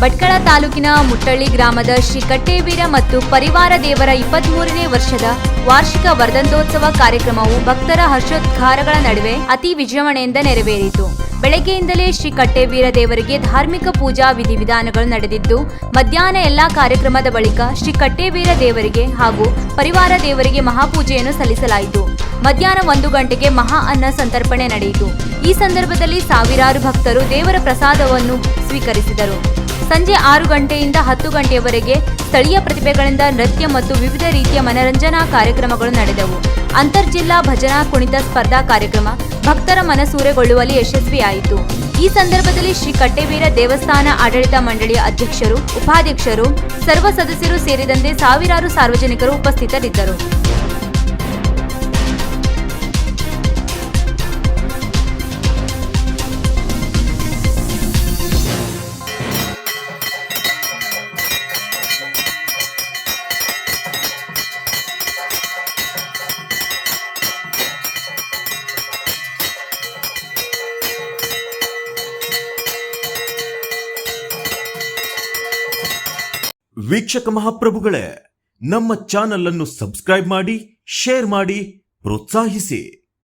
ಭಟ್ಕಳ ತಾಲೂಕಿನ ಮುಟ್ಟಳ್ಳಿ ಗ್ರಾಮದ ಶ್ರೀ ಕಟ್ಟೇವೀರ ಮತ್ತು ಪರಿವಾರ ದೇವರ 23ನೇ ವರ್ಷದ ವಾರ್ಷಿಕ ವರ್ಧಂತೋತ್ಸವ ಕಾರ್ಯಕ್ರಮವು ಭಕ್ತರ ಹರ್ಷೋದ್ಗಾರಗಳ ನಡುವೆ ಅತಿ ವಿಜೃಂಭಣೆಯಿಂದ ನೆರವೇರಿತು. ಬೆಳಗ್ಗೆಯಿಂದಲೇ ಶ್ರೀ ಕಟ್ಟೇವೀರ ದೇವರಿಗೆ ಧಾರ್ಮಿಕ ಪೂಜಾ ವಿಧಿವಿಧಾನಗಳು ನಡೆದಿದ್ದು, ಮಧ್ಯಾಹ್ನ ಎಲ್ಲಾ ಕಾರ್ಯಕ್ರಮದ ಬಳಿಕ ಶ್ರೀ ಕಟ್ಟೇವೀರ ದೇವರಿಗೆ ಹಾಗೂ ಪರಿವಾರ ದೇವರಿಗೆ ಮಹಾಪೂಜೆಯನ್ನು ಸಲ್ಲಿಸಲಾಯಿತು. ಮಧ್ಯಾಹ್ನ 1 ಗಂಟೆಗೆ ಮಹಾ ಅನ್ನ ಸಂತರ್ಪಣೆ ನಡೆಯಿತು. ಈ ಸಂದರ್ಭದಲ್ಲಿ ಸಾವಿರಾರು ಭಕ್ತರು ದೇವರ ಪ್ರಸಾದವನ್ನು ಸ್ವೀಕರಿಸಿದರು. ಸಂಜೆ 6 ಗಂಟೆಯಿಂದ 10 ಗಂಟೆಯವರೆಗೆ ಸ್ಥಳೀಯ ಪ್ರತಿಭೆಗಳಿಂದ ನೃತ್ಯ ಮತ್ತು ವಿವಿಧ ರೀತಿಯ ಮನರಂಜನಾ ಕಾರ್ಯಕ್ರಮಗಳು ನಡೆದವು. ಅಂತರ್ಜಿಲ್ಲಾ ಭಜನಾ ಕುಣಿತ ಸ್ಪರ್ಧಾ ಕಾರ್ಯಕ್ರಮ ಭಕ್ತರ ಮನಸೂರೆಗೊಳ್ಳುವಲ್ಲಿ ಯಶಸ್ವಿಯಾಯಿತು. ಈ ಸಂದರ್ಭದಲ್ಲಿ ಶ್ರೀ ಕಟ್ಟೇವೀರ ದೇವಸ್ಥಾನ ಆಡಳಿತ ಮಂಡಳಿಯ ಅಧ್ಯಕ್ಷರು, ಉಪಾಧ್ಯಕ್ಷರು, ಸರ್ವ ಸದಸ್ಯರು ಸೇರಿದಂತೆ ಸಾವಿರಾರು ಸಾರ್ವಜನಿಕರು ಉಪಸ್ಥಿತರಿದ್ದರು. ವೀಕ್ಷಕ ಮಹಾಪ್ರಭುಗಳೇ, ನಮ್ಮ ಚಾನಲ್ ಅನ್ನು ಸಬ್ಸ್ಕ್ರೈಬ್ ಮಾಡಿ, ಶೇರ್ ಮಾಡಿ, ಪ್ರೋತ್ಸಾಹಿಸಿ.